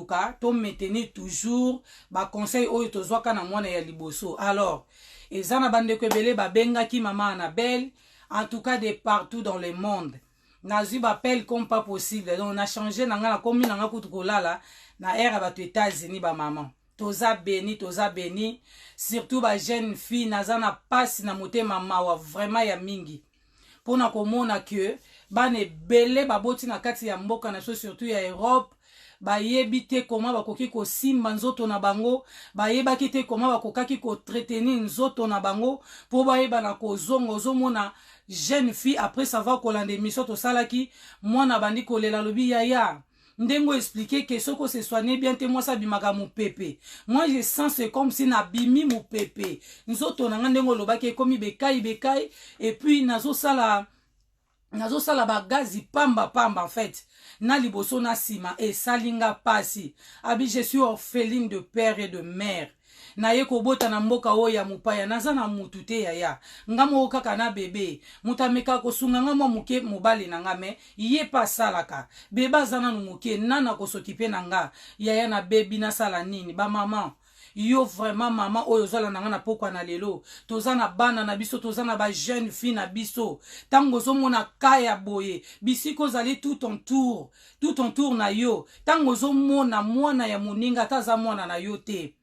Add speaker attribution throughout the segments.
Speaker 1: koka to maintenir toujours ba conseil oyo tozwaka na mwana ya liboso. Alors ezana bandeko ebele babengaki maman Annabelle, en tout cas de partout dans le monde. Nazu bapel comme pas possible. Donc on a changé nanga na komi nanga kutukolala na era ba États-Unis ba maman. Toza béni, surtout ba jeune fille nazana passe na motema mawa vraiment ya mingi. Pona komona que bane belé baboti na kati ya mboka na so surtout ya Europe. Bayebi te koma bakoki ko simba nzoto na bango, bayebaki te koma bakokaki ko entretenir nzoto na bango, po bayeba na kozongo ozomona jeune fille après savoir kolanda émission to salaki mwana bandi kolela lobi yaya ndengo expliquer que soko se soigner bien te moi ça bimaka mu pepe. Moi je sens c'est comme si na bimi mu pepe nzoto na ndengo lobaki komi bekai et puis nazo sala bagazi pamba en fait na liboso na sima et salinga pasi abi je suis orpheline de père et de mère na ye kobota na mboka oya mupaya naza na mutu te yaya ngamo kaka na bebe mutameka kosunga ngamo muke mobali na ngame ye pa salaka beba zana no muke nana kosokipe nanga yaya na bebi na sala nini ba maman yo vraiment maman oyo zala nanga na pokwa na lelo toza na bana na biso toza na ba jeune fille na biso tango zo mona kaya boye bisiko zali tout en tour na yo tango zo mona mwana ya moninga taza mwana na yo te.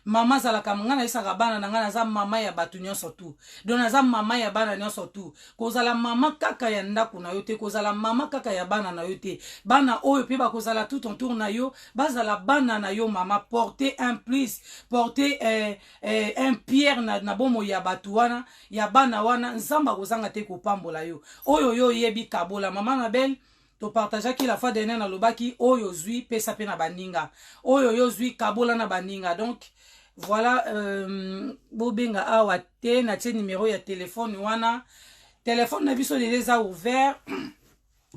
Speaker 1: Mama zalaka mangana isaka bana na ngana za mama ya batu nyonso tu. Dona za mama ya bana nyonso tu. Kozala mama kaka ya ndaku na yo te, kozala mama kaka ya bana na yo te. Bana oyo pe ba kozala tout en tour na yo, bazala bana na yo mama porter un plus, porter un pierre na bomo ya batu wana, ya bana wana nzamba kozanga te kopambola yo. Oyo yo yebi kabola mama Annabelle. To partageaki la fois dernière na lobaki oyo zui pesa pe na baninga oyo yo zui kabola na baninga. Donc voilà bobenga awa te na tie numéro ya téléphone wana téléphone na biso déjà ouvert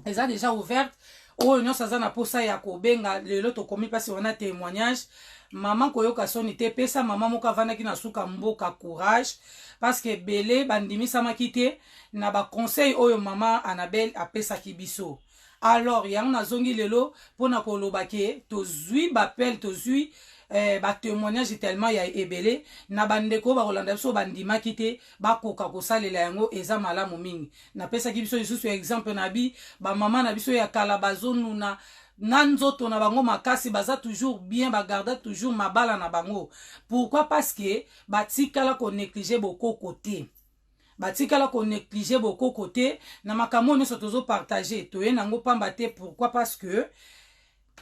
Speaker 1: eza déjà ouverte oyo nyonso aza na posa ya kobenga lelo tokomi pasi wana témoignage maman koyoka soni te pesa maman moko avandaki na suka mboka courage parce que belé bandimisamaki te na ba conseil oyo maman Annabelle apesaki biso. Alors yang nazongi lelo pona koloba ke tozui bapel tozui ba témoignage tellement ya ebele na bandeko ba kolanda biso bandima kite ba koka kosalela yango eza malamu mingi na pesa ki biso lisusu exemple na bi ba mama na biso ya kala bazonu na nzoto na bango makasi baza toujours bien ba garder toujours mabala na bango. Pourquoi? Parce que batikala ko négliger beaucoup côté batikala ko négliger beaucoup côté na makambo nyonso tozo partager toye nango pamba te. Pourquoi? Parce que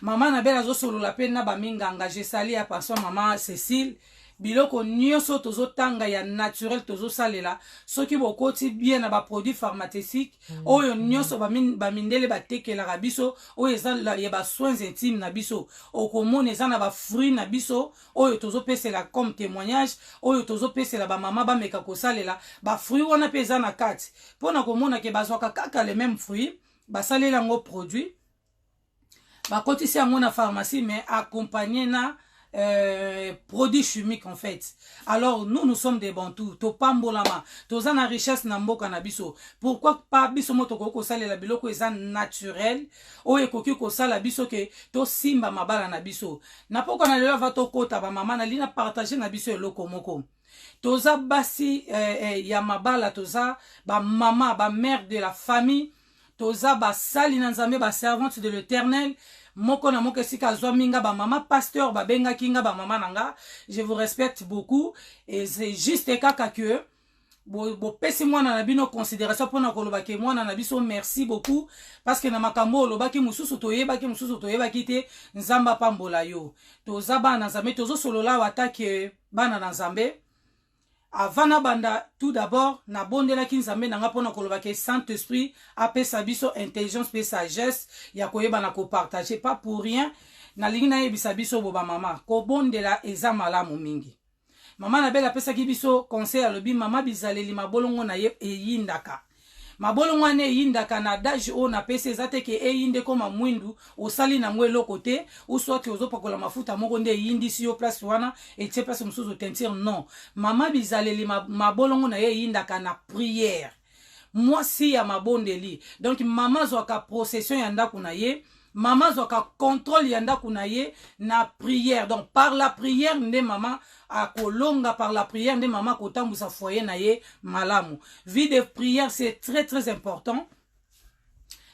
Speaker 1: maman Annabelle azo solo la peine na ba minga engagé sali ya passion maman Cécile biloko nyonso tozo tanga ya naturel tozo salela soki bokoti bien na ba produits pharmaceutiques oyo nyonso ba mindele ba tekela ka biso oyo eza ya ba soins intimes na biso okomona eza na ba fruits na biso oyo tozo pesela comme témoignage oyo tozo pesela ba mama ba meka ko salela ba fruits wana pesa na kati pona komona ke bazwaka kaka les mêmes fruits ba salela ngo produit ba kotisi yango na pharmacie mais accompagné na produits chimiques en fait. Alors nous sommes des bantous to pambolama toza na richesse na mboka na biso. Pourquoi pas biso moto ko salela biloko eza naturel oyo ekoki ko sala biso ke to simba mabala na biso na poko na lelo va to kota ba mama na lina partager na biso eloko moko toza basi ya mabala toza ba mama ba mère de la famille toza ba sali na nzambe ba servante de l'Éternel. Moko na moko esika zwa minga ba mama pasteur ba benga kinga ba mama nanga. Je vous respecte beaucoup et c'est juste kaka que bo pesi mwana na bino considération pona koloba ke mwana na biso merci beaucoup parce que na makambo lobaki mususu toyebaki te nzamba pambola yo toza bana nzambe tozo solola watake bana na nzambe. Avant banda tout d'abord na bondela ki nzambe nanga pona koloba ke Saint-Esprit apesa biso intelligence pe sagesse ya koyeba na ko partager pas pour rien na lingi na yebisa biso boba mama ko bondela eza malamu mingi. Mama Annabelle apesa ki biso conseil alobi mama bizaleli mabolongo na ye eyindaka mabolongo ane eyindaka na daje o na pesa ezate ke eyinde koma mwindu osali na ngwe lokote ou soit ozopakola mafuta moko nde eyindisi yo place wana etie place mususu tentire. Non, mama bizaleli mabolongo na ye eyindaka na prière mwasi ya mabondeli. Donc mama zwaka procession ya ndaku na ye Maman zoka contrôle yanda kunaye na prière. Donc par la prière nde maman a kolonga, par la prière nde maman kotambu sa foyer na ye malamu. Vie de prière c'est très très important.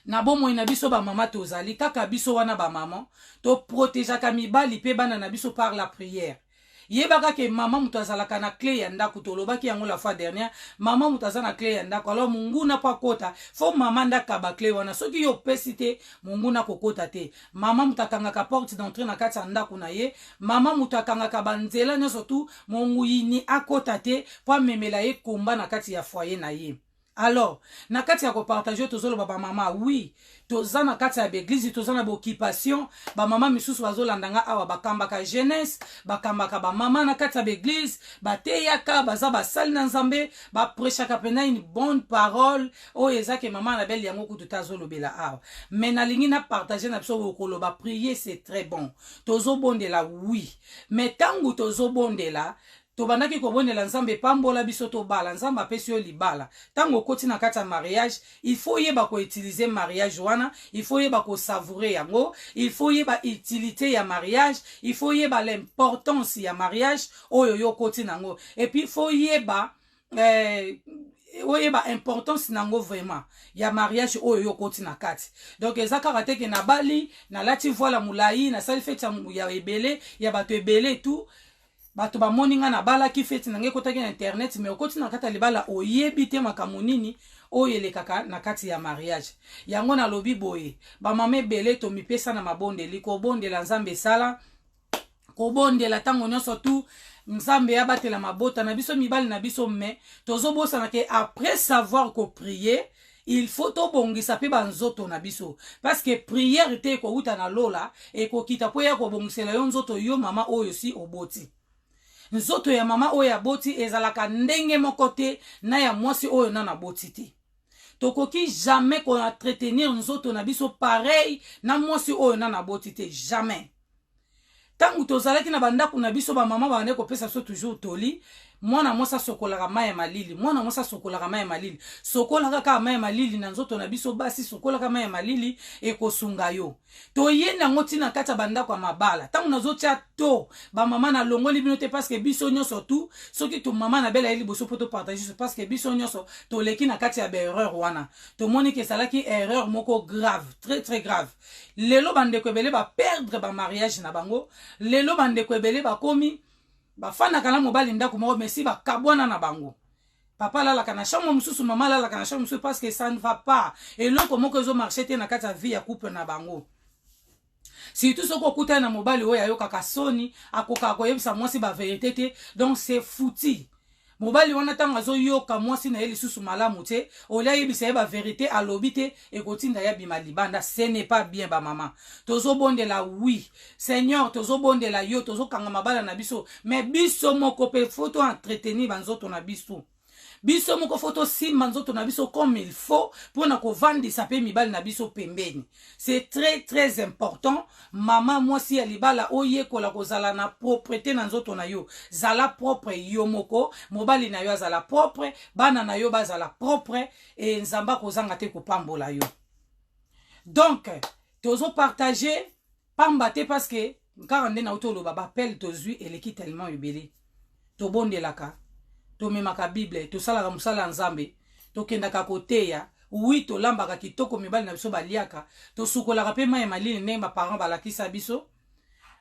Speaker 1: Na bomo ina biso ba mama tozali kaka biso wana ba maman to protéger ka mibali pe bana na biso par la prière. Yebaka ke mama mutazalaka na clé ya ndako tolobaki yango la fois dernière, mama mutazana na clé ya ndako, alors mungu na pa kota fo mama ndaka ba clé wana soki yo pesite mungu na kokota te. Mama mutakanga ka porte d'entrée na kati ya ndako na ye, mama mutakanga ka banzela nyoso tu mungu yini akota te po memela ye komba na kati ya foyer na ye. Alors, na kati ya ko partager tozolo ba mama, oui, toza na kati ya l'église, toza na occupation, ba mama misusu bazolandanga awa bakambaka jeunesse, bakambaka ba mama na kati ya l'église, bateyaka baza basali na Nzambe, ba prêchaka pena une bonne parole, o ezake mama na belle yango kutu tazolobela awa. Mais na lingi na partager na biso koloba prier c'est très bon. Tozo bondela oui, mais tangu tozo bondela tobandaki kobondela Nzambe pambola biso tobala Nzambe apesi yo libala tango koti na kati ya mariage il faut yeba ko utiliser mariage wana, il faut yeba ko savourer yango, il faut yeba utilité ya mariage, il faut yeba l'importance ya mariage oyo yo koti nango, et puis il faut yeba oyeba importance nango vraiment ya mariage oyo yo koti na kati. Donc ezaka rateke na bali na lati voila mulai na sali fete ya ebele ya bato ebele tout bato ba moninga na bala ki feti nange kotaki na internet, mais okoti na kata libala oyebi te makambo nini oyele kaka na kati ya mariage. Yango na lobi boye ba mame bele to mipesa na mabondeli ko bondela Nzambe sala ko bondela tango nyonso tu Nzambe ya batela mabota na biso mibali na biso, mais tozo bosa na ke après savoir ko prier il faut to bongisa pe banzoto na biso, parce que prière te ko uta na lola e ko kita po ya ko bongisela yo nzoto yo mama oyo si oboti. Nzoto ya mama oyo ya boti ezalaka ndenge moko te na ya mwasi oyo na boti te. Tokoki jamais ko entretenir nzoto na biso pareil na mwasi oyo na boti te, jamais. Tangu tozalaki na bandako na biso ba mama bane ko pesa so toujours toli, mwana mwasa sokolaka mai malili, mwana mwasa sokolaka mai malili, sokolaka ka mai malili na nzoto na biso basi sokolaka mai malili e kosunga yo. To yenda ngoti na kata bandako ya mabala. Tangu nazotia to ba mama na longoli bino te, parce que biso nyoso tu soki to mama na bela eli boso poto partager, parce que biso nyoso to leki na kati ya erreur wana. To moni ke salaki erreur moko grave, très très grave. Lelo bande ko ebele ba perdre ba mariage na bango, lelo bande ko ebele ba komi bafana kala mobali ndako moko mesi bakabwana na bango. Papa la kana chambre mususu, mama la kana chambre mususu, parce que ça ne va pas. Et loko moko zo marcher te na kati ya vie ya couple na bango. Si tout ce qu'on coûte na mobali oyo ayoka kasoni akoka koyebisa mwasi ba vérité te, donc c'est foutu. Mobali wana tanga zo yoka mwasi na yeli susu malamu te, olia yebisa ba vérité alobi te e kotinda ya bima libanda, ce n'est pas bien ba mama. Tozo bondela oui. Seigneur, tozo bondela yo, tozo kanga mabala na biso, mais biso moko pe photo entretenir banzoto na biso. Biso moko photo simba nzoto na biso comme il faut pour na ko vandisa pe mibali na biso pembeni. C'est très très important. Mama mwasi ya libala oye kola kozala na propreté na nzoto na yo. Zala propre yo moko, mobali na yo zala propre, bana na yo bazala propre, et nzamba kozanga te ko pambola yo. Donc, tozo partager pambate, parce que karande na utolo baba appelle tozui eleki tellement ubele. To bondelaka. To memaka Bible, to salaka musala Nzambe, to kendaka koteya, oui to lambaka kitoko mibali na biso baliaka, to sukolaka pe mai malini ne ba parents balakisa biso.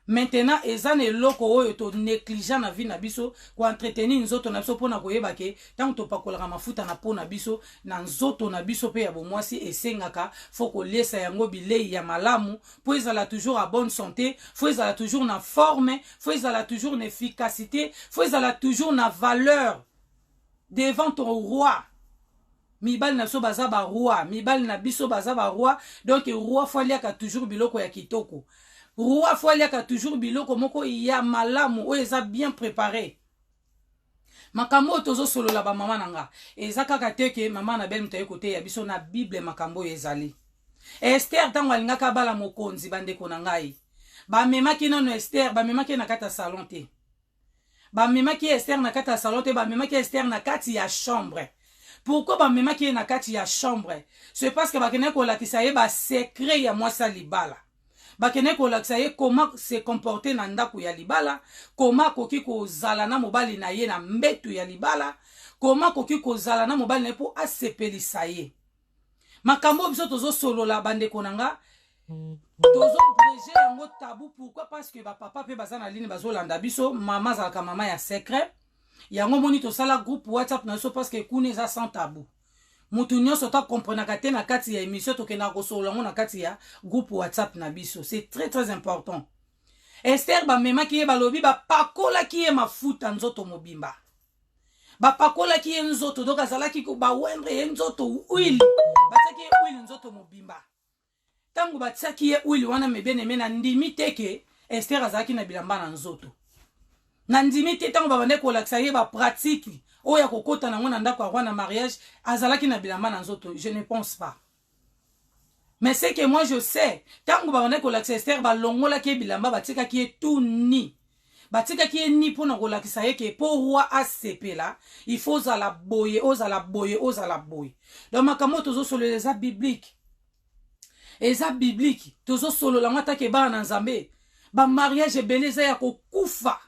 Speaker 1: Maintenant ezane eloko oyo to négligeant na vie na biso ko entretenir nzoto na biso pona koyeba ke tant to pakolaka mafuta na pona biso na nzoto na biso pe ya bomwasi esengaka faut ko lesa yango bilei ya malamu po ezala toujours à bonne santé, faut ezala toujours na forme, faut ezala toujours na efficacité, faut ezala toujours na valeur devant ton roi. Mibali na biso baza ba roi, mibali na biso baza ba roi, donc roi faut liaka toujours biloko ya kitoko. Roi faut liaka toujours biloko moko ya malamu o eza bien préparé. Makambo tozo solo la ba mama nanga. Ezaka kateke mama na belle mutaye kote ya biso na Bible makambo ezali. Esther tango alingaka bala mokonzi bandeko na ngai. Ba memaki nano Esther, ba memaki na kata salon te. Ba memaki Esther na kata salon te, ba memaki Esther na kati ya chambre. Pourquoi ba memaki na kati ya chambre? C'est parce que ba kene ko lakisa ye ba secret ya mwasa libala. bakene kolakisa ye comment se comporter na ndako ya libala, comment koki kozala na mobali na ye na mbetu ya libala, comment koki kozala na mobali na ye po asepelisa ye. Makambo biso tozo solola bandeko nanga, tozo breger yango tabou. Pourquoi? Parce que ba papa pe bazana ligne bazolanda biso, mama zalaka mama ya secret. Yango moni tosala groupe WhatsApp na so parce que kune za sans tabou. Mutu nyonso ta comprenaka te na kati ya émission tokenda kosolola ngo na kati ya groupe WhatsApp na biso. C'est très très important. Esther ba mema ki ye balobi ba pakola ki ye mafuta nzoto mobimba. Ba pakola ki ye nzoto donc azalaki ko ba wendre ye nzoto huile. Bataki ye huile nzoto mobimba. Tangu bataki ye huile wana mebene mena ndimi teke Esther azalaki na bilamba na nzoto. Na ndimi te tangu babande kolakisa ye ba pratique oya kokota na ngona ndako kwa na mariage azalaki na bilamba na nzoto. Je ne pense pas. Mais c'est que moi je sais tangu babande kolakisa Esther ba longola ki bilamba batika ki ye tout ni. Batika ki ye ni pona kolakisa ye ke po roi asepela il faut za boye. Donc makambo tozo solo les bibliques. Eza biblique tozo solo la ngata ke ba na Nzambe. Ba mariage beleza ya kokufa.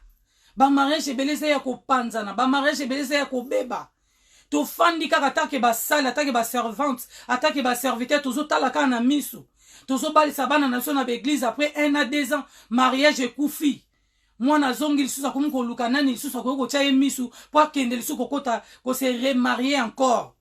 Speaker 1: Ba mariage beleza ya kopanzana, ba mariage beleza ya kobeba. To fandi kaka atake ba sale, atake ba servante, atake ba serviteur tozo talaka na misu. Tozo balisa bana na so na église après 1 à 2 ans mariage ekufi. Mwana zongi lisusa komuko luka nani lisusa ko tia misu po akende lisusa kokota ko se remarier encore.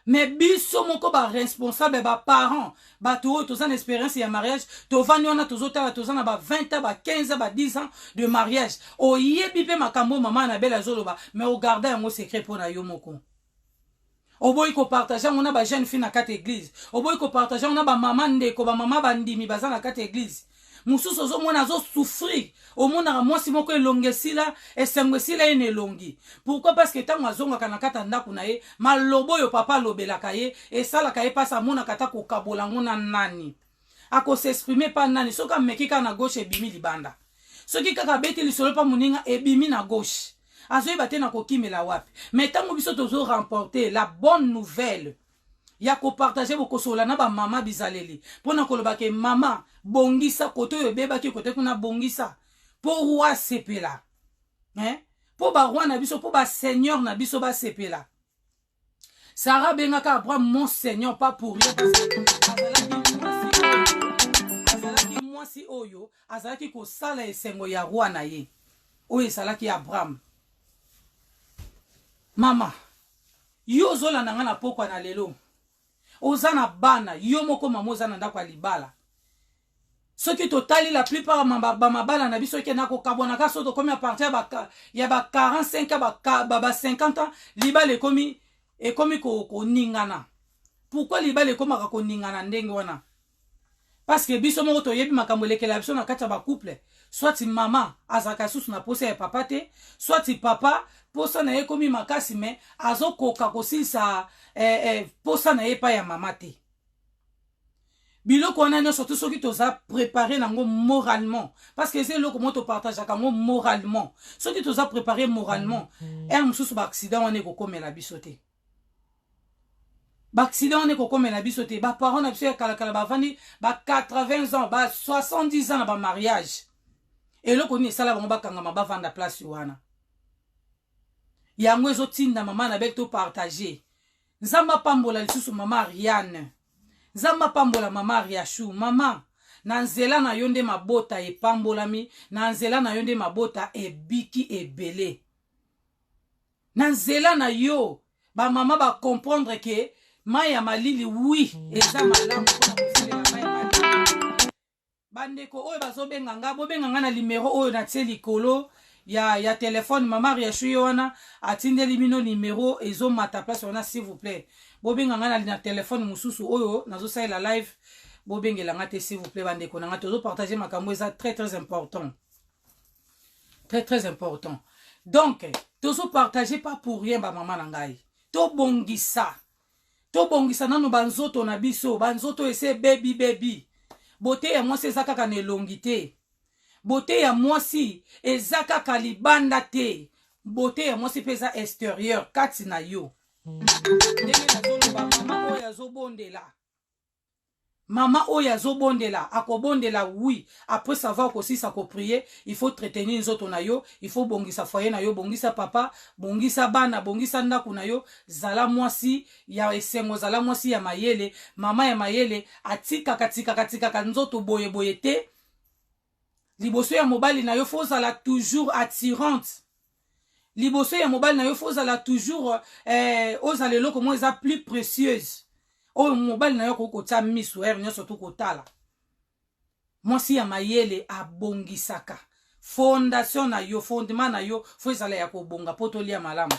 Speaker 1: Mais biso moko ba responsable ba parents ba to tozana expérience ya mariage to vani wana tozotala tozana ba 20 ans ba 15 ans ba 10 ans de mariage o yebi pe makambo mama na bela zoloba mais o garder yango secret pona yo moko o boy ko partager on a ba jeune fille na kati église o boy ko partager on a ba mama ndeko ba mama bandimi baza na kati église mususu zo mona zo souffrir au mona mwasi moko elongesila esengwesila ene longi. Pourquoi? Parce que tango azonga kana kata ndaku na ye malobo yo papa lobelaka ye esala ka ye pasa mona kata ko kabola ngona nani ako s'exprimer pa nani soka mekika na gauche ebimi libanda soki kaka beti lisolo pa muninga ebimi na gauche azoyi bate na kokimela wapi. Mais tango biso tozo remporter la bonne nouvelle ya ko partager boko sola na ba mama bizaleli pona koloba ke mama bongisa koto yo beba ki kote kuna bongisa po roi sepela po ba roi na biso po ba seigneur na biso ba sepela. Sarah bengaka Abraham mon seigneur pas pour rien azalaki mwasi oyo azalaki ko sala esengo ya roi na ye oyo salaki Abraham. Mama yo zola nanga na pokwa na lelo ozana bana yo moko mama ozana ndako libala soki totali la plupart ba mabala na biso ke nako kabona ka soto comme à partir ya ba 45 ba 50 ans libala ekomi ko ningana. Pourquoi libala ekoma ko ningana ndenge wana? Parce que biso moko to yebi makambo lekela biso na kati ba couple soit mama azaka susu na posa ya papa te soit papa posa na ekomi makasi mais azokoka kosilisa posa na ye pa ya mama te. Biloko wana nyonso surtout soki toza préparé nango moralement parce que c'est loko moto partage kango moralement soki toza préparé moralement mususu ba accident wana ekokomela biso te. Ba accident wana ekokomela biso te. Ba parents na biso ya kala ba vandi ba 80 ans ba 70 ans na ba mariage eloko ni sala bango bakanga ba vanda place wana yango ezotinda mama na beto partager. Nzamba pambola lisusu mama Ariane, nzamba pambola mama Riachou. Mama na nzela na yonde mabota epambolami, na nzela na yonde mabota ebiki ebele, na nzela na yo ba mama ba comprendre que maya malili oui eza malamu pona koselela maya malili. Bandeko oyo bazobenga nga bobenga nga na numéro oyo na tie likolo ya téléphone mama Riachou wana atindeli bino numéro ezo mata place wana s'il vous plaît. Bobenga nga na téléphone mususu oyo nazo salela live bobengela nga te s'il vous plaît bandeko nga tozo partager makambo eza très très important. Très très important. Donc tozo partager pas pour rien ba mama na ngai. To bongisa nanu banzoto na biso banzoto ese baby. Beauté ya mwasi eza kaka na elongi te. Beauté ya mwasi eza kaka libanda te. Beauté ya mwasi pesa extérieur kati na yo. Ndenge na zolo ba mama oyo azobondela. Maman oyo azobondela, akobondela oui, après savoir aussi ça ko prier, il faut entretenir nzoto na yo, il faut bongisa foyer na yo, bongisa papa, bongisa bana, bongisa ndaku na yo, zala mwasi ya esengo, zala mwasi ya mayele, mama ya mayele, atika katika nzoto boye boye te. Liboso ya mobali na yo faut zala toujours attirante. Liboso ya mobali na yo faut zala toujours ozalelo komo eza plus précieuse. Oyo mobali na yo kokota misu nyonso to kotala. Mwasi ya mayele abongisaka. Fondation na yo, fondement na yo, fo ezala ya kobonga poto lia malamu.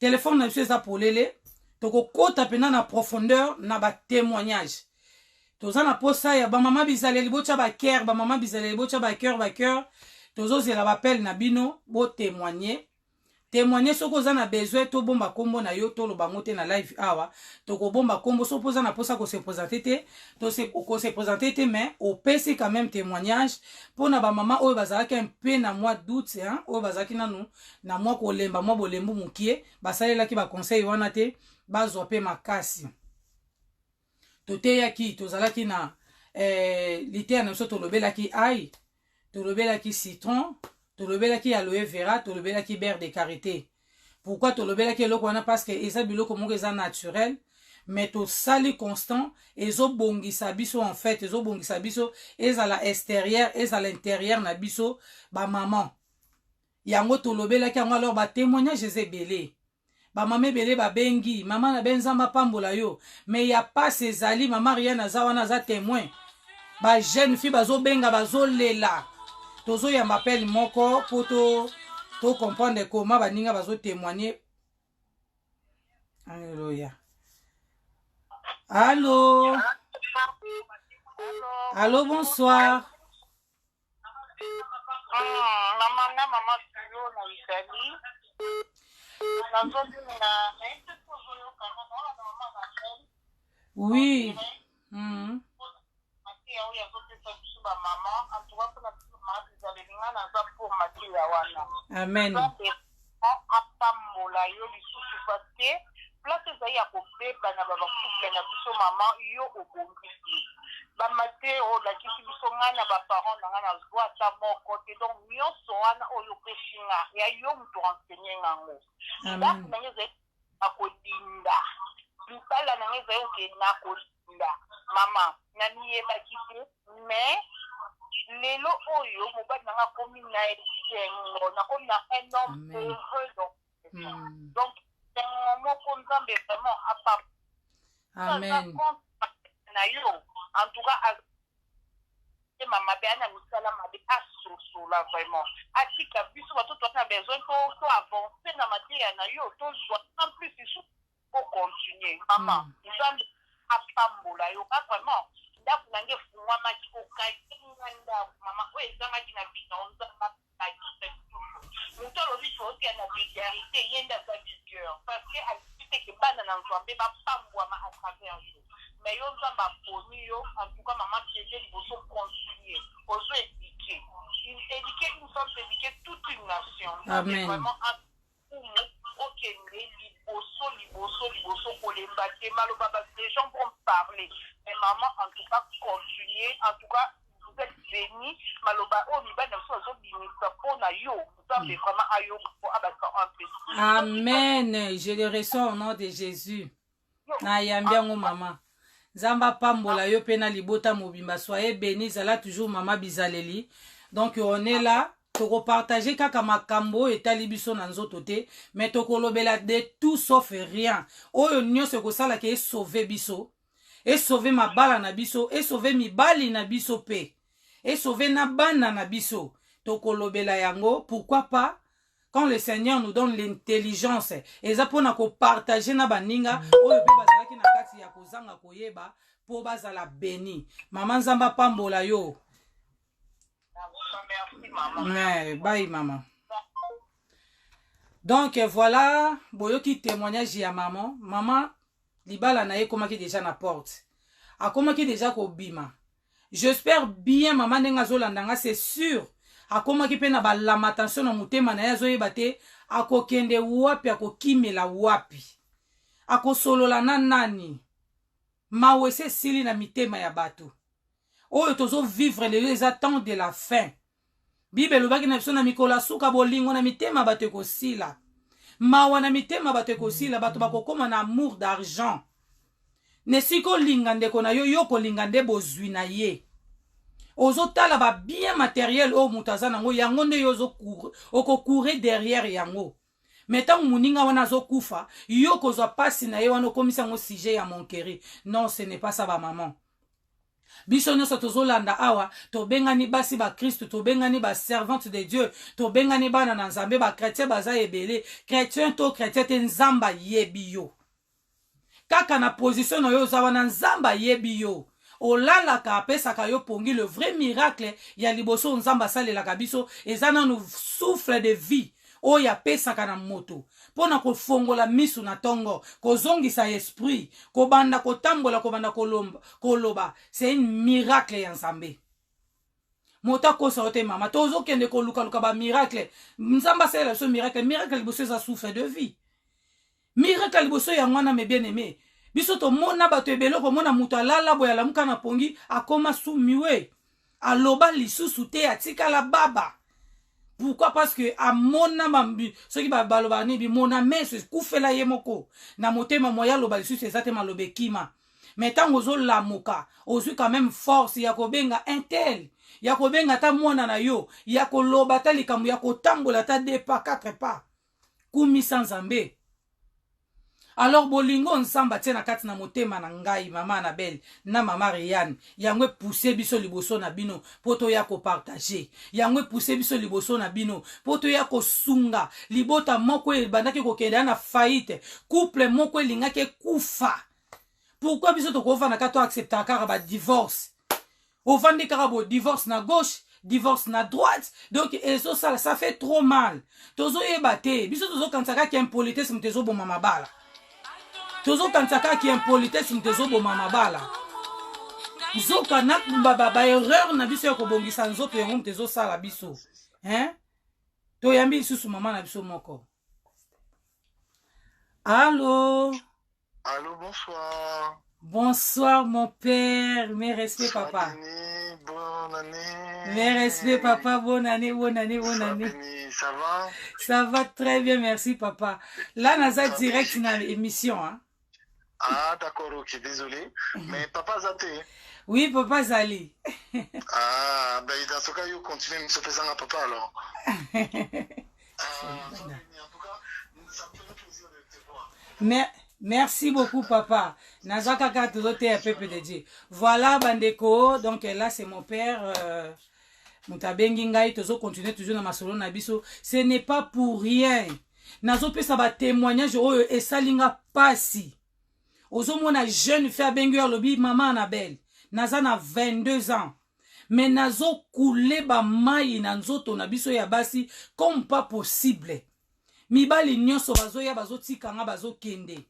Speaker 1: Téléphone na biso eza polele, toko kota pena na profondeur na ba témoignage. Toza na posa ya ba mama bizaleli bocha ba cœur, ba mama bizaleli bocha ba cœur. Tozo zela ba appel na bino bo témoigner. Témoigner soko za na besoin to bomba kombo na yo to lo bangote na live awa to ko bomba kombo so poza na posa ko se présenter te to se ko se présenter te mais au PC quand même témoignage pour na ba mama oyo bazalaki un peu na mois d'août hein oyo bazalaki nanu na mois ko lemba mois bolembu mukie basalelaki ba conseil wana te bazwa pe makasi to te yaki to zalaki na lité na so to lobelaki ai to lobelaki citron. Tolobelaki aloe vera, tolobelaki beurre de karité. Pourquoi tolobelaki eloko wana? Parce que eza biloko moko eza naturel, mais to sali constant, ezo bongisa biso en fait, ezo bongisa biso eza la extérieur, eza l'intérieur na biso ba maman. Yango tolobelaki yango alors ba témoignage eza belé. Ba mama belé ba bengi, maman na benzamba pambola yo, mais y a pas ces ali maman rien na za wana za témoin. Ba jeune fille bazo benga bazo lela. Tozo ya m'appelle moko pour to comprendre comment baninga bazo témoigner. Alléluia. Allô. Allô, bonsoir. Oui. Amen.
Speaker 2: Mama, nani mais lelo oyo mobali nanga komi na esengo na komi na un homme heureux donc moko nzambe vraiment apa amen na yo en tout cas mama bana misala mabe asosola vraiment atika biso bato na besoin to avancer na matière na yo to en plus il faut continuer mama nzambe apambola yo pas vraiment ndaku nange fungwa maki okainga mama wezama kina bina onzamaaki muto lobi chote na vulgarité yenda sa vigueur parce que activité que bana na nzambe ba pambwa ma à travers yo mais yo nzamba poni yo en tout cas maman piéger liboso continuer ozo éduquer une femme éduquer toute une nation. Amen. Vraiment les gens vont parler. Mais maman, en tout cas, continuez. En tout cas, vous êtes bénis.
Speaker 1: Amen. Je le reçois au nom de Jésus. Nayambiango maman. Zamba pambola yo pena libota mobimba. Soyez bénis. Zala toujours maman bizaleli. Donc on est là. Toko partager kaka makambo etali biso na nzoto te, mais toko lobela de tout sauf rien. Oyo nyonso kosala ke sauver biso, et sauver mabala na biso, et sauver mibali na biso pe, et sauver na bana na biso. Toko lobela yango, pourquoi pas quand le Seigneur nous donne l'intelligence, eza pona ko partager na baninga oyo pe bazalaki na kati ya kozanga koyeba po bazala béni. Maman Nzamba pambola yo. Ouais, bye maman. Donc voilà, boyoki témoignage ya maman. Maman libala na ye komaki déjà na porte. A komaki déjà ko bima. J'espère bien maman nenga zolandanga, c'est sûr. A komaki pe na ba lamatation na mutema na yazo yebate akokende wapi akokimela wapi. Akosolola na nani. mawese sili na mitema ya bato oyo tozo vivre les attentes de la fin. Bible elobaki na biso na mikolo ya suka bolingo na mitema bato ekosila, mawa na mitema bato ekosila, bato bakokoma na amour d'argent. Ne siko linga ndeko na yo yo kolinga nde bozwi na ye. Ozotala ba bien matériel o mutaza nango yango nde yo okokure derrière yango. Metango muninga wana azokufa yo kozwa pasi na ye wana okomisa ngo sujet ya monkeri. Non, ce n'est pas ça ba maman. Biso nyonso tozolanda awa tobengani basi ba Kristo, tobengani ba servante de Dieu, tobengani bana na Nzambe, ba chrétien baza ebele, chrétien to chrétien te Nzamba yebi yo. Kaka na position na yo zawa na Nzamba yebi yo. Olalaka apesaka yo pongi le vrai miracle ya liboso Nzamba salelaka biso ezana nou souffle de vie oya pesaka na moto pona ko fongola misu na tongo kozongisa esprit kobanda kotambola kobanda koloba. C'est un miracle ya Nzambe. Mota kosa ote mama tozo kende koluka ba miracle Nzamba salela so miracle liboso za souffle de vie. Miracle liboso ya mwana me bien aimé. Biso to mona bato ebelo ko mona muto alala boya la muka na pongi akoma sumiwe aloba lisusu te atika la baba. Pourquoi? Parce que a mona mambi ce qui ba baloba ni bi mona meso kufela yemoko na motema moya loba lisusu exactement lobe kima. Mais tant ozo la muka ozu quand même force ya kobenga intel ya kobenga ta mona na yo ya koloba ta likambu ya kotambola ta 2 pas 4 pas kumi sans Nzambe. Alors bolingo Nzamba tia na kati na motema na ngai mama Annabelle na mama Riane yangwe pousser biso liboso na bino poto ya ko partager yangwe pousser biso liboso na bino poto ya ko sunga libota moko ebandaki ko kenda na faillite couple moko lingaki kufa. Pourquoi biso to ko fa na kato accepter kara ba divorce ovandi kara bo divorce na gauche divorce na droite, donc eso ça fait trop mal. Tozo yebate biso tozo kansaka ki impolitesse mtezo bo mama bala. Tozo kansaka ki impolitesse mtezo bo mama bala. Zoka na ba erreur na biso ko bongisa nzoto yango mtezo sala biso. Hein? To yambi susu mama na biso moko. Allô?
Speaker 3: Allô, bonsoir.
Speaker 1: Bonsoir mon père, mes respects papa.
Speaker 3: Béni, bonne année.
Speaker 1: Mes respects papa, bonne année, bonne année, bonne année.
Speaker 3: Béni, ça va?
Speaker 1: Ça va très bien, merci papa. Là, Naza direct dans l'émission. Hein?
Speaker 3: Ah, d'accord, ok, désolé. Mais papa Zate.
Speaker 1: Oui, papa Zali.
Speaker 3: Ah, ben dans ce cas, il continue de se faire ça à papa alors. En tout cas, ça me fait plaisir de te voir.
Speaker 1: Merci beaucoup papa. Nazaka katuzote ya peuple de Dieu. Voilà bandeko, donc là c'est mon père Mutabengi ngai tozo continuer toujours na masolo na biso. Ce n'est pas pour rien. Nazo pesa ba témoignage oyo esalinga pasi. Ozo mona jeune fille bengi lobi maman Annabelle. Naza na 22 ans. Mais nazo koule ba mai na nzoto na biso ya basi comme pas possible. Mibali nyonso bazo ya bazo tikanga bazo kende.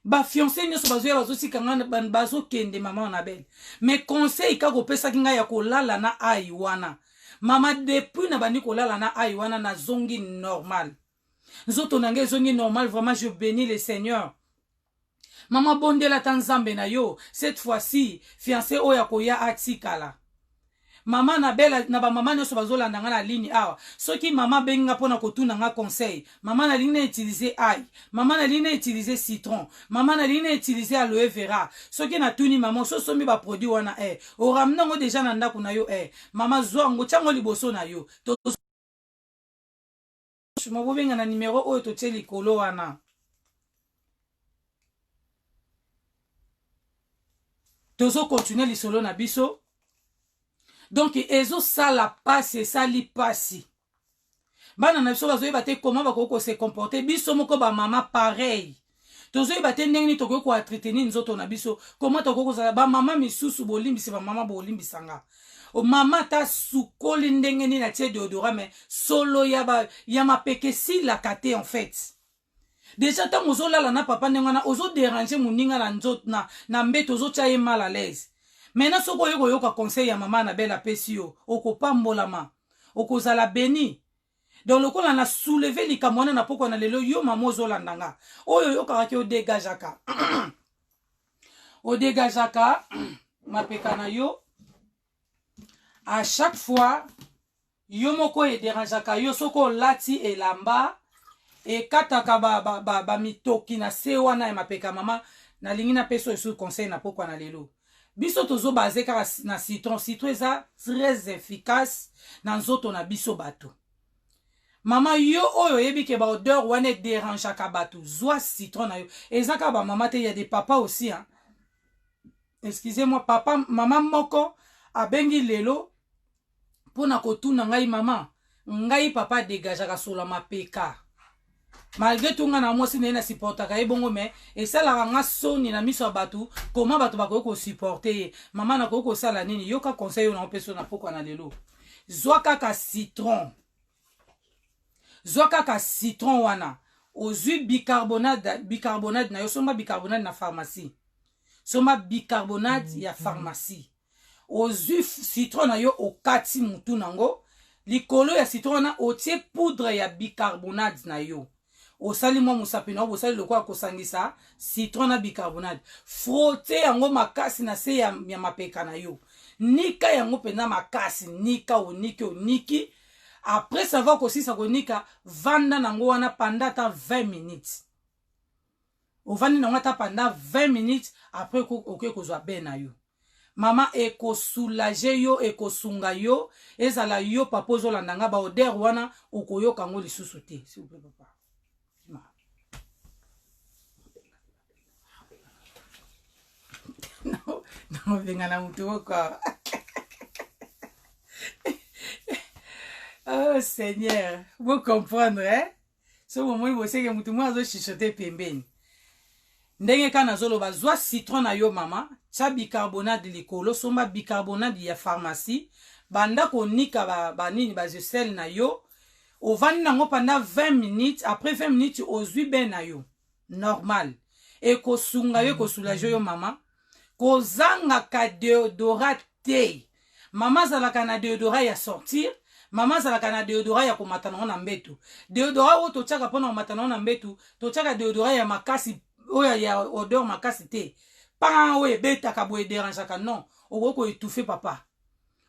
Speaker 1: Ba fiancé nyonso bazo ya bazo tikanga bazo kende maman Annabelle. Mais conseil ka kopesa kinga ya kolala na aiwana. Mama depuis na bandi kolala na aiwana na zongi normal. Nzoto nange zongi normal, vraiment je bénis le Seigneur. Mama bondela tanzambe na yo, cette fois-ci fiancé oya koya atikala. Mama Annabelle na ba mama nyonso bazolanda nga na ligne awa. Soki mama benga pona kotuna nga conseil. Mama na ligne utiliser ail. Mama na ligne utiliser citron. Mama na ligne utiliser aloe vera. Soki na tuni mama so somi ba produit wana o ramna ngo déjà na ndako na yo Mama zwango chango liboso na yo. To mo bobenga na numéro oyo to teli kolo wana. Tozo continuer lisolo na biso. Donc ezo sala passe sali passi. Bana na biso bazoyeba te comment bakoko se comporter biso moko ba mama pareil. Tozoyeba te ndenge ni toko ko entretenir nzoto na biso comment toko za ba mama misusu bolimbisi ba mama bolimbisanga. O mama ta sukoli ndenge ni na tie deodorant mais solo ya mapekesi la kate en fait. Déjà tant ozo lala na papa ndengana ozo déranger muninga na nzoto na mbeto ozo tia ye mal à l'aise. Maintenant, si vous avez un conseil à maman Annabelle à Pessio, au pambolama, au kozala béni. Donc, le coup, on a soulevé les camons, on a pourquoi on a le yo maman zolandanga. Oh yo karake o dégagaka. odégajaka mapeka na yo à chaque fois yo moko ederangeaka yo soko olati elamba ekataka bamitoki na se wana ya mapeka mama nalingi napesa esu conseil na pokwa na lelo biso tozobaze kaka na citron eza très efficace na nzoto na biso bato mama yo oyo oyebi ke baodeur wana ederangeaka bato zwa citron na yo eza kaka bamama te ya des papas aussi hein? Excusez-moi papa mama moko abengi lelo mpona kotuna ngai mama ngai papa dégagaka solo mapeka malgré tout nga na mwasi na ye na supportaka ye bongo me esalaka nga soni na miso ya bato koma bato bakoki kosupporte ye mama nakoki kosala nini yoka conseil oyo na opeso na pokwa na lelo zwa kaka citron wana ozwi bicarbonate na yo somba bicarbonate na pharmacie somba bicarbonate ya pharmacie ozwi citron na yo okati mutu nango likolo ya citron wana otie poudre ya bicarbonate na yo osali mwa mosapi na yo bosali lokola kosangisa citron na bicarbonate frotte yango makasi na se ya mapeka na yo nika yango mpenza makasi nika oniki après savoir kosisa konika vanda nango wana pendant ata 20 minutes ovandi nango ata pendant 20 minutes après okoki kozwa be na yo mama ekosoulage yo ekosunga yo ezala yo papa ozolanda nga baoder wana okoyoka yango lisusu te s'il vous plaît papa non venga na mutu woko oh Seigneur vous comprendre hein ce moment vous savez que mutu mwa azo chichoter pembeni ndenge kana zoloba zwa citron na yo mama tia bicarbonate likolo somba bicarbonate ya pharmacie banda konika banini bazesel na yo ovandi nango pendant 20 minutes après 20 minutes ozwi be na yo normal ekosunga yo ekosoulage yo mama kozangaka deodorant te mama azalaka na deodorant ya sortir mama azalaka na deodorant ya komata nango na mbetu deodorant oyo totiaka mpona komata nango na mbetu totiaka deodorant ya makasi oyo ya odeur makasi te pa oyo ebetaka boye ederangeaka non okoki koetufe papa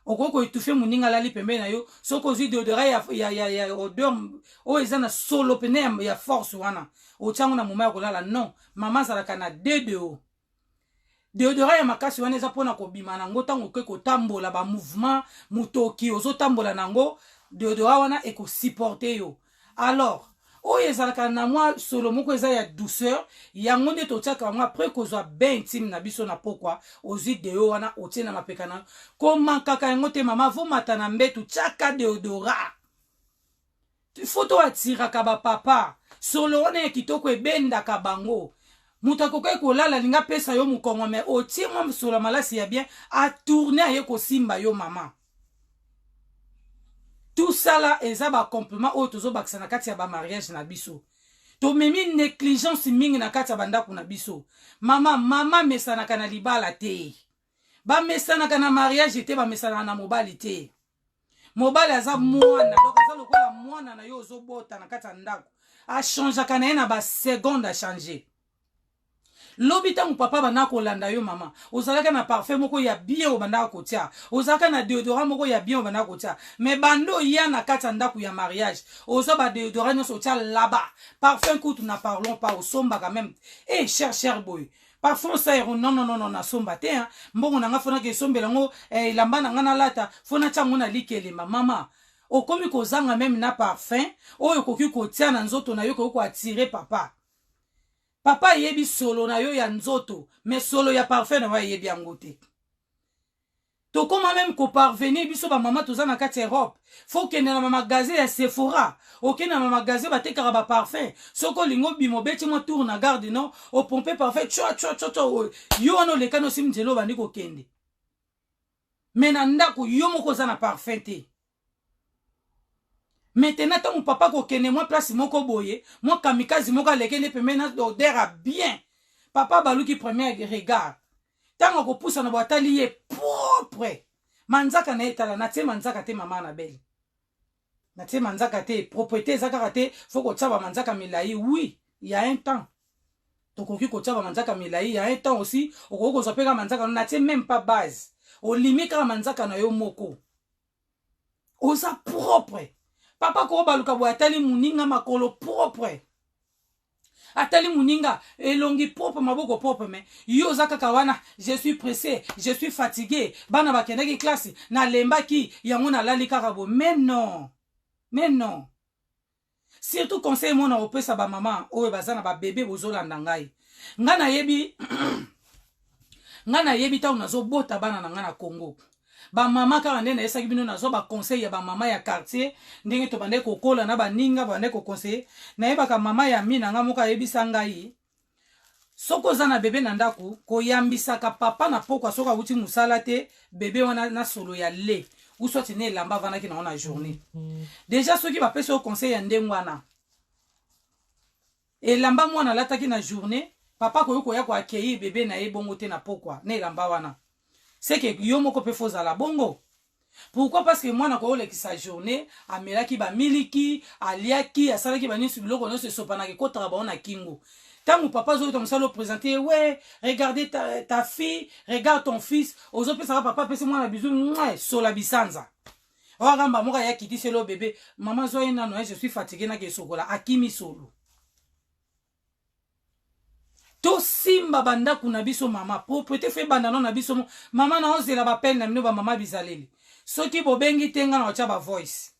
Speaker 1: okoki koetufe moninga alali pembeni na yo soki ozwi deodorant ya odeur oyo eza na solo pene ya force wana otiango na moma ya kolala non mama azalaka na DDO deodorant ya makasi wana eza mpona kobima nango ntango okoki kotambola bamouvement motoki ozotambola nango deodorant wana ekosupporte yo alors oyo ezalaka na mwa solo moko eza ya douceur yango nde totiaka yango après kozwa bain intime na biso na pokwa ozwi deo wana otie na mapeka na komankaka yango te mama vomata na mbetu tiaka deodorant foto atiraka bapapa solo wana ya kitoko ebendaka bango moto akoki kolala linga pesa yo mokongo me otie mwa solo malasi ya bien atourne aye kosimba yo mama tout ça là eza ba complément oyo tozobakisa na kati ya ba mariage na biso tomemi négligence mingi na kati ya bandako na biso mama mesanaka na libala te bamesanaka na mariage te bamesanaka na mobali te mobali aza mwana donc aza lokola mwana na yo ozobota na kati ya ndako achangeaka na ye na baseconde achange lobi ntango papa bandaka kolanda yo mama ozalaka na parfum moko ya bien oyo bandaka kotia ozalaka na deodorant moko ya bien oyo bandaka kotia me bando ya na kati ya ndako ya mariage ozwa badeodorant nyonso otia laba parfum kutu na parlons pas osombaka même cher boy parfum osaero non nasomba te hein? Mbongo nanga fonaka esombela yango elamba nanga nalata fona tia yango na likelema mama okomi kozanga même na parfum oyo okoki kotia na nzoto na yo okoki koatire papa papa yebi solo na yo ya nzoto mais solo ya parfum na wa yebi yango te tokoma même koparvenir biso bamama toza na kati ya Europe faut kende na magasin ya Sephora okende na magasin batekaka baparfum soko lingo bimo beti mwa tour na gare du Nord opompe parfum cho yo wana oleka no sim nzelo bandi kokende mais na ndako yo moko oza na parfum te maintenant ton papa kokende mwa place moko boye mwa kamikazi moko alekende pembeni na odeur a bien papa baluki premier regard tango kopusa na boatali ye propre manzaka na etala na te manzaka te mama na belle na te manzaka te propriété ezaka te faut ko tsaba manzaka milai oui il y a un temps tokoki kotia ba manzaka milai ya un temps aussi okoki kozwa pe ka manzaka na tie même pas base olimi kaka manzaka na yo moko oza propre papa ko baluka bo atali muninga makolo propre atali muninga elongi propre maboko propre mais yo za kaka wana je suis pressé je suis fatigué bana bakendaki classe na lembaki yango na lali kaka bo mais non surtout conseil mona opesa ba maman oyo bazana ba bébé bozolanda ngai nga na yebi ta unazo bota bana na nga na Congo ba mama kaka ndene esaki bino nazo ba conseil ya ba mama ya quartier ndenge to bande kokola na baninga bande ko conseiller na yeba ka mama ya mina nga moka yebisa ngai soko za na bébé na ndako ko yambisa ka papa na poko soka uti musala te bébé wana na solo ya le ou soit ne lamba vana ki na ona journée déjà ceux qui va pesa au conseil ya ndengwana et lamba mwana lataki na journée papa ko yoko ya ko akei bébé na ye bongo te na pokwa ne lamba wana c'est que yo moko pe foza la bongo pourquoi parce que mwana ko oleki sa journée amelaki ba miliki aliaki asalaki ba nisi biloko no se sopanaki ko tara ba ona kingo tango papa zo to msalo présenter ouais regardez ta fille regarde ton fils ozo pesa papa pesa mwana bizu sola bisanza oramba moka ya kiti selo bébé maman zo ina no je suis fatigué na ke sokola akimi solo to simba banda kuna biso mama propriété fait banda non na biso mama na ozela ba peine na mino ba mama bizaleli soki bobengi tenga na ocha ba voice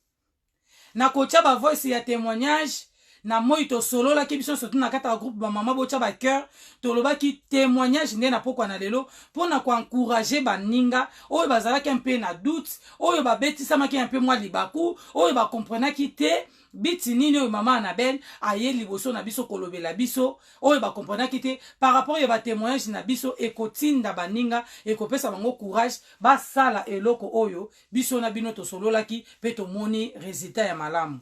Speaker 1: na kocha ba voice ya témoignage na moi to solo la ki biso surtout na kata groupe ba mama bocha ba cœur to loba ki témoignage ndé na pokwa na lelo pona ko encourager ba ninga oyo bazala ki un peu na doute oyo ba betisa maki un peu moi libaku oyo ba comprendre ki te biti nini oyo mama Annabelle aye liboso na biso kolobela biso oyo ba comprendre ki te par rapport ya ba témoignage na biso ekotinda baninga ekopesa bango courage ba sala eloko oyo biso na bino to solo la ki pe to moni résultat ya malamu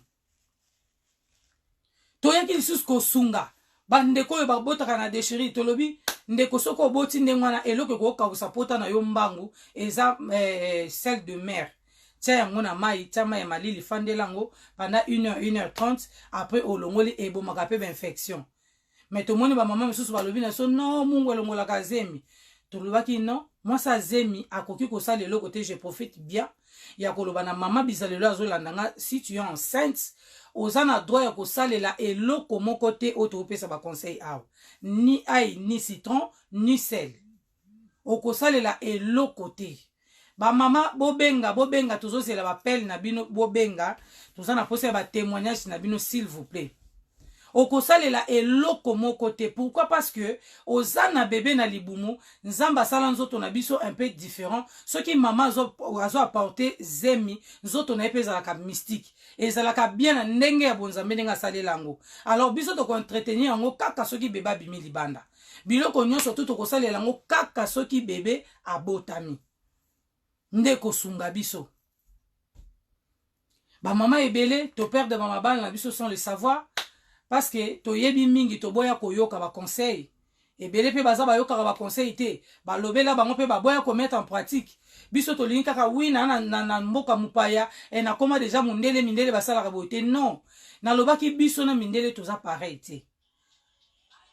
Speaker 1: toyaki lisusu kosunga bandeko oyo babotaka na déchérie tolobi ndeko soko oboti ndengwana eloko ekokausa pota na yo mbangu eza sel de mer tia yango na mai tia mai ya malili fandelango pendant 1h30 après olongoli ebomaka pe infection mais tomoni ba mama misusu balobi na so non mungu elongolaka zemi tolobaki non moi ça zemi akoki kosala eloko te je profite bien ya koloba na mama bizalelo azolandanga si tu es enceinte ozana droit ya kosalela eloko moko te oto opesa ba conseil awa ni ail ni citron ni sel okosalela eloko te ba mama bobenga tozozela ba pelle na bino bobenga tozana posa ba témoignage na bino s'il vous plaît okosalela eloko moko te pourquoi parce que ozana bébé na libumu nzamba sala nzoto na biso un peu différent ce qui maman azo apporter zemi nzoto na epeza ka mystique ezalaka bien na ndenge ya bonzambe ndenge salelango alors biso to ko entretenir yango kaka soki bébé abimi libanda biloko nyonso to kosalela yango kaka soki bébé abotami ndeko sunga biso ba mama ebele to père de mama bana na biso sans le savoir parce que to yebi mingi to boya koyoka ba conseil ebele pe baza ba yoka ba conseil te ba lobela bango pe ba boya ko mettre en pratique biso to linka ka wina na mboka mupaya et na koma déjà mindele basala ka boite non na lobaki biso na mindele toza pareil te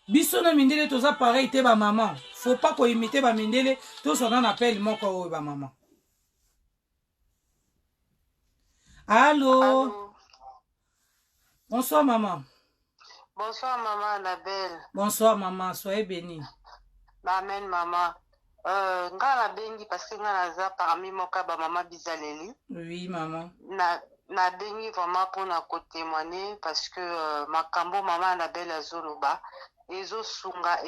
Speaker 1: biso na mindele toza pareil te ba maman faut pas ko imiter ba mindele to so na appel moko o ba maman. Allô? Bonsoir maman.
Speaker 4: Bonsoir maman Annabelle.
Speaker 1: Bonsoir maman, soyez bénie.
Speaker 4: Amen maman. Nga la bengi parce que nga naza parmi moka ba maman bizaleli.
Speaker 1: Oui maman.
Speaker 4: Na bengi vraiment pour na ko témoigner parce que makambo maman Annabelle azoloba ezo sunga.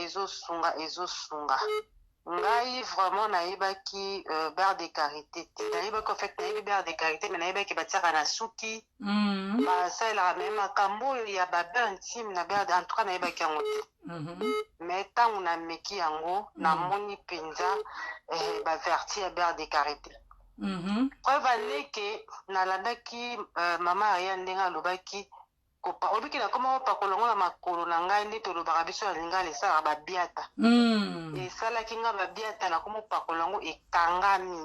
Speaker 4: Ngai vraiment naibaki bar de carité. Naibaki en fait naibaki bar de carité mais naibaki batiaka na suki. Ba ça la même makambo ya ba intime na bar en tout cas naibaki yango te. Mais tant on a meki yango na moni penza ba verti ya bar de carité. Preuve aleke nalandaki mama ya ndenga lobaki obiki na koma pakolongo na makolo na ngai nde tolobaka biso alinga lesala babiata esalaki nga babiata na koma pakolongo ekangami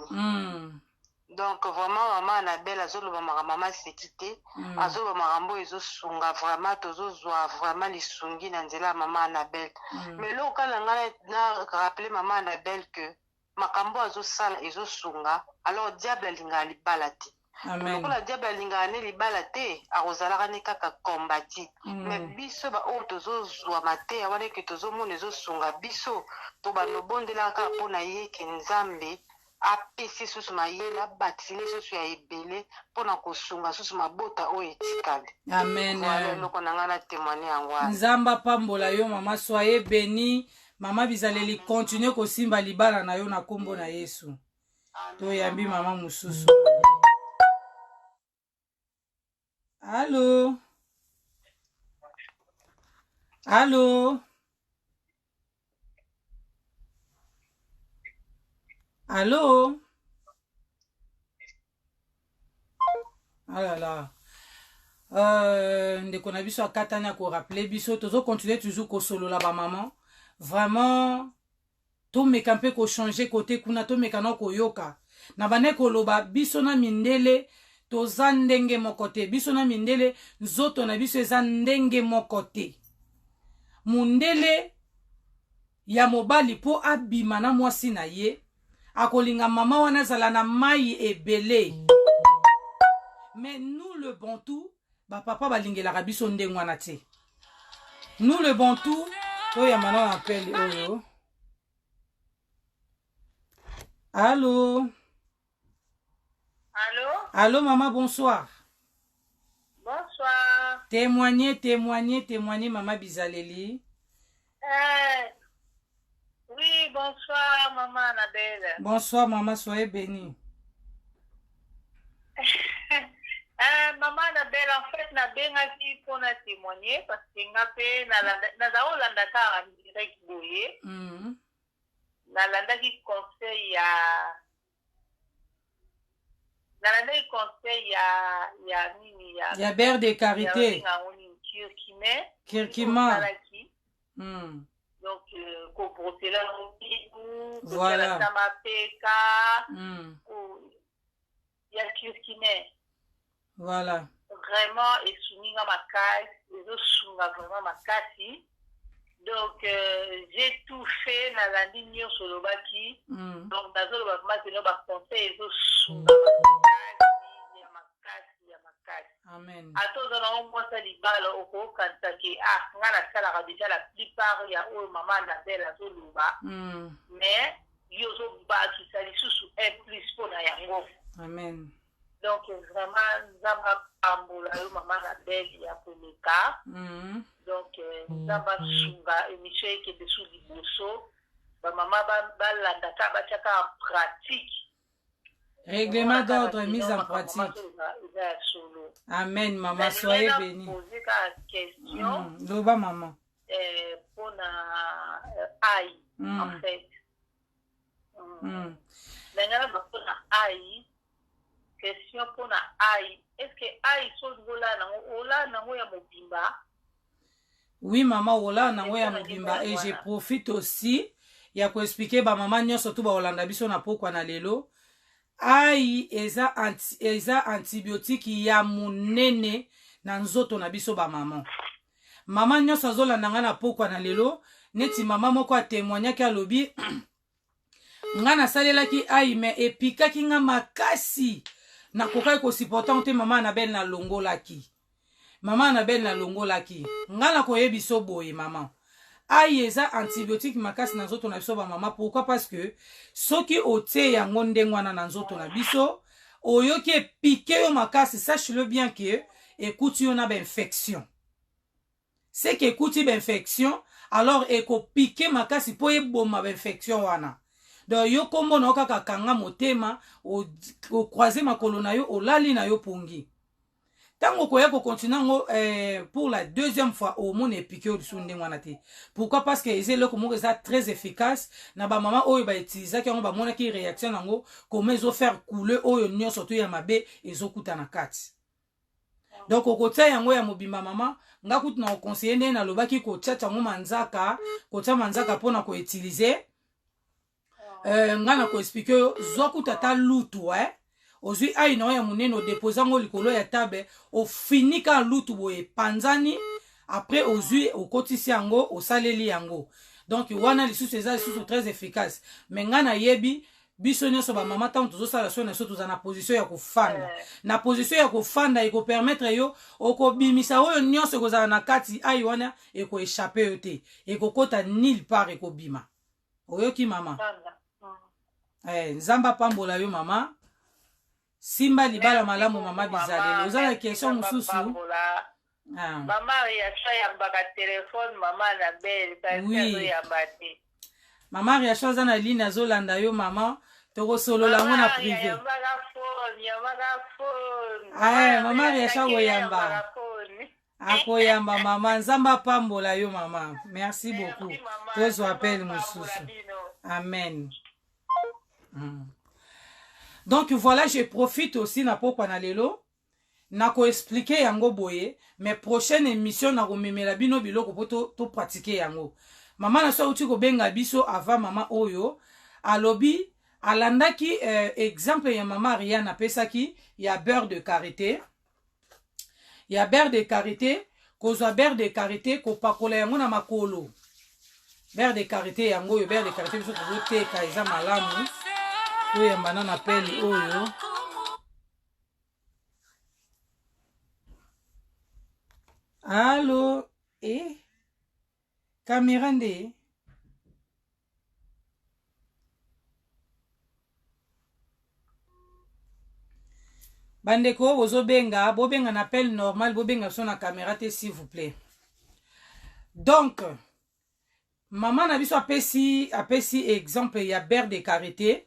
Speaker 4: Donc vraiment maman Annabelle azoloba maman sekité azoloba marambo ezosunga vraiment tozozwa vraiment lisungi na nzela maman Annabelle. Mais là okala ngana na rappeler maman Annabelle que makambo azosala ezosunga alors diable alinga libala te.
Speaker 1: Amen.
Speaker 4: Lokola diable alinga ne libala te akozalaka ne kaka kombati. Mais biso ba o tozozwa mate awana ke tozomona ezosunga biso to banobondelaka mpona ye ke Nzambe apesi susu mayele abatile susu ya ebele mpona kosunga susu mabota oyo etikali.
Speaker 1: Amen.
Speaker 4: Eloko na nga na témoigner yango wana.
Speaker 1: Nzamba pambola yo mama, soyez béni. Mama bizaleli continue kosimba libala na yo na kombo na Yesu. Toyambi mama mususu. Allô? Allô? Allô? Ah là là. Ndeko na biso akatanya ko rappeler biso tozo continuer toujours ko solo la ba maman. Vraiment to meka mpe ko changer côté kuna to meka na ko yoka. Na bane ko loba biso na mindele toza ndenge moko te. Biso na mindele nzoto na biso eza ndenge moko te. Mundele ya mobali po abima na mwasi na ye akolinga mama wana zala na mai ebele. Mais nous le Bantou, ba papa balingela biso ndenge wana te. Nous le Bantou, oya mana appelle oyo. Allô?
Speaker 2: Allô?
Speaker 1: Allô maman, bonsoir.
Speaker 2: Bonsoir.
Speaker 1: Témoignez maman Bizaleli.
Speaker 2: Oui, bonsoir maman Annabelle.
Speaker 1: Bonsoir maman, soyez bénie.
Speaker 2: Maman Annabelle, en fait, na bengaki pour na témoigner parce que ngape na zaolanda ka direct boye. Na landa ki conseil ya nini
Speaker 1: ya Père de Carité. Kirkima.
Speaker 2: Donc ko la
Speaker 1: voilà.
Speaker 2: Ya Kirkine.
Speaker 1: Voilà.
Speaker 2: Vraiment, et soumis à ma casse, les autres sont vraiment ma casse. Donc, j'ai tout fait dans la ligne sur le baki. Donc, dans le baki, je vais conseiller les autres sont ma casse.
Speaker 1: Amen.
Speaker 2: À tous, on a moins ça les balles au cours quand ça qui a, on a ça déjà la plupart, il y a où maman n'a pas la zone. Mais, il y a autres baki, ça les sous un plus pour la yango.
Speaker 1: Amen.
Speaker 2: Donc, vraiment, Zamba Pambola, maman Annabelle, il y a pour le cas. Donc, Zamba Sunga, émission qui est dessous du bosso. Maman Balandaka, Bachaka en pratique.
Speaker 1: Règlement d'ordre mis en pratique. Amen, maman, soyez bénie.
Speaker 2: Je vais poser une question.
Speaker 1: Loba, maman.
Speaker 2: Pour la aïe, en fait. Maintenant, pour la aïe, question pour na aïe. Est-ce que aïe sont ola nango ya mobimba?
Speaker 1: Oui maman, ola nango ya mobimba. Et je profite aussi ya ko expliquer ba maman nyonso to ba olanda biso na pokwa na lelo. Aïe eza antibiotique ya munene na nzoto na biso ba maman. Maman nyonso azolanda nga na pokwa na lelo, neti maman moko a témoignaki alobi nga nasalelaki aïe mais epikaki nga makasi. Na kokai ko supportant te maman Annabelle na longolaki. Maman Annabelle na longolaki. Ngala ko yebiso boye maman. Aïe eza antibiotique makasi na nzoto na biso ba maman. Pourquoi? Parce que soki ote ya ngonde ngwana na nzoto na biso, oyoki piqué yo makasi, sache-le bien que écoute yo na ba infection. C'est que écoute ba infection, alors eko piqué makasi po eboma ba infection wana. Donc yo kombo na kaka kanga motema o croiser makolo na yo o lali na yo pongi. Tango koya ko continuer ngo pour la deuxième fois au monde piqué au dessous ndengwana te. Pourquoi? Parce que ezelo komo eza très efficace na ba maman oyo ba utiliser ki ngo ba mona ki réaction nango comment ils faire couler oyo nyonso to ya mabe ezokuta na kati. Donc okota yango ya mobimba mama ngakutu na conseiller nde na lobaki ko tchatcha ngo manzaka, ko tcha manzaka pona ko utiliser. Ngana ko expliquer zoku tata lutu ozwi ai na ya monene odepose yango likolo ya tabe ofinika lutu boye panzani après ozwi okotisi yango osaleli yango donc wana lisusu eza lisusu très efficace mais nga na yebi biso nyonso bamama ntango tozosala so na so toza na position ya kofanda na position ya kofanda ekopermettre yo okobimisa oyo nyonso ekozala na kati ai wana ekoeshape yo te ekokota nulle part ekobima oyoki mama nzamba pambola yo mama simba libala malamu mama bizaleli oza na question mosusu
Speaker 2: mama Riacha yambaka telefone mama na belle kasi yamba te
Speaker 1: mama Riacha aza na ligne azolanda yo mama tokosolola yango na privé mama Riacha koyamba akoyamba mama nzamba pambola yo mama merci beaucoup tozwa appel mosusu amen. Donc voilà, je profite aussi na pokwa na lelo na ko expliquer yango boye mais prochaine émission na ko memela bino biloko po to pratiquer yango mama na so uti ko benga biso avant mama oyo alobi alandaki exemple ya mama Ariana pesaki ya beurre de karité kozwa beurre de karité ko pakola yango na makolo beurre de karité yango yo beurre de karité biso ko teka eza malamu oyo banana peli oyo allo caméra nde bandeko bozobenga bobenga na appel normal bobenga so na caméra te s'il vous plaît. Donc maman na biso apesi exemple ya beurre de karité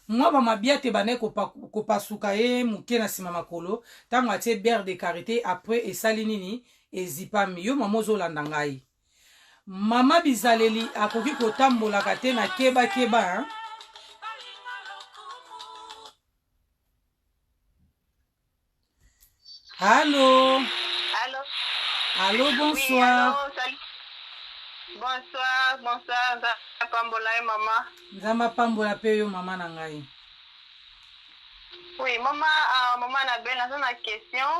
Speaker 1: moi bamabia te bane kopasuka ye muke na sima makolo tango atie beurre de karité après esali nini ezipami yo mama ozolanda ngai mama bizaleli akoki kotambolaka te na keba hein? Allô bonsoir.
Speaker 2: Bonsoir, pambola maman.
Speaker 1: Nzamba pambola pe yo maman na ngai.
Speaker 2: Oui, maman na belle na question.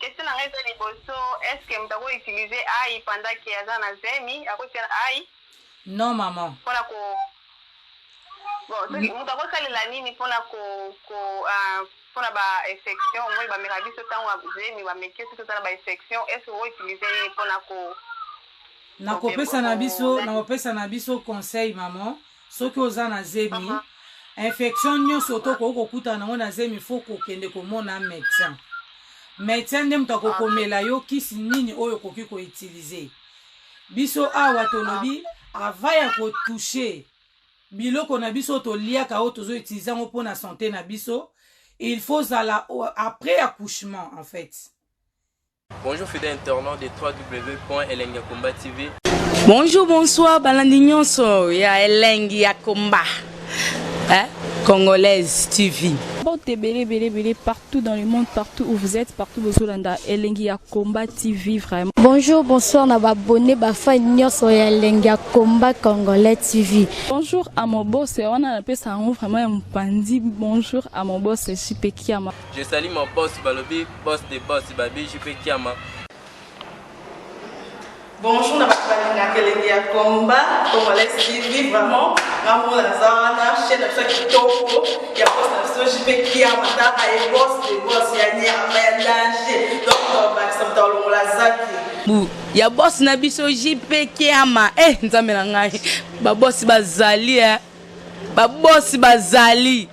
Speaker 2: Question na ngai za liboso, est-ce que mtako utiliser AI pendant que yaza na zemi, akotia AI?
Speaker 1: Non maman.
Speaker 2: Pona ko bon, mtako salela nini pona ko pona ba infection, moi ba mirabiso tango zemi ba mekesi tota ba infection, est-ce que vous utiliser pona ko nakopesa na biso conseil maman soki oza na zemi infection nyonso toko kokuta nango na zemi faut kokende komona médecin nde moto akokomela yo kisi nini oyo koki koutilize biso awa tolobi ava ya kotouche biloko na biso toliaka oyo tozoutilize yango mpona santé na biso il faut zala après accouchement en fait.
Speaker 5: Bonjour fidèles internautes de www.elengiakomba TV.
Speaker 6: Bonjour, bonsoir, balandi nyonso ya Elengiakomba Congolaise TV.
Speaker 7: Belé partout dans le monde, partout où vous êtes, partout où vous êtes, Elengiakomba TV vraiment.
Speaker 8: Bonjour, bonsoir, na abonné bafa nyonso ya Elengiakomba Congolais TV.
Speaker 7: Bonjour à mon boss, on a appelé ça vraiment un pandi. Bonjour à mon boss, JP Kiama.
Speaker 5: Je salue mon boss Balobi, boss des boss Babi, JP Kiama.
Speaker 9: Bonjour, na Elengiakomba Congolais TV vraiment. Maman la zana, chaîne de chaque topo, il y a pas de JP Kiama, ta et boss des boss, il y a ni un danger. Donc ça me t'a la zaki.
Speaker 6: Ya boss na biso JP Kiama nzambe na ngai ba boss bazali ba boss bazali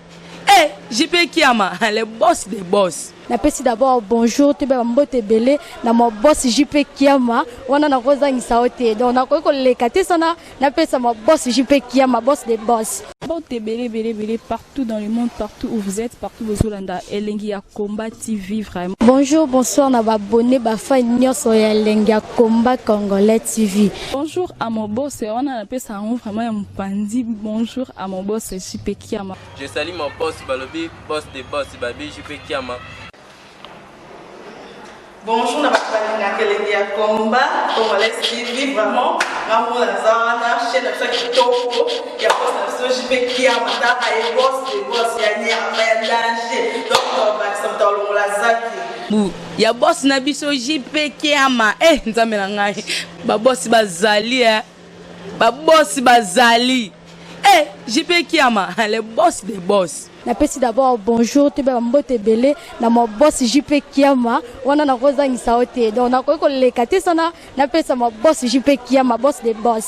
Speaker 6: JP Kiama le boss des boss.
Speaker 8: Napesi d'abord bonjour te ba mbote belé na mo boss JP Kiama wana na kozangisa ote donc na ko lekate sana napesa mo boss JP Kiama boss des boss.
Speaker 7: Belé partout dans le monde, partout où vous êtes, partout où vous êtes, Elengiakomba TV vraiment.
Speaker 8: Bonjour, bonsoir, na abonné bafa nyonso ya Elengiakomba Congolais TV.
Speaker 7: Bonjour à mon boss, on a appelé ça vraiment un pandi. Bonjour à mon boss JP Kiama.
Speaker 5: Je salue mon boss Balobi, boss des boss Babi, JP Kiama.
Speaker 9: Bonjour, na Elengiakomba Congolais TV vraiment. ngamona za wana chaîne na biso kitoko ya boss na biso JP Kiama taka e boss de boss ya nyama ya danger donc bakisa mtalongola zaki
Speaker 6: ya boss na biso JP Kiama nzambe na ngai babosi bazali babosi bazali JP Kiama le boss des boss.
Speaker 8: Napesi d'abord bonjour te ba mbote belé na mo boss JP Kiama wana na kozangisa ote donc na ko lekate sana napesa mo boss JP Kiama boss des boss.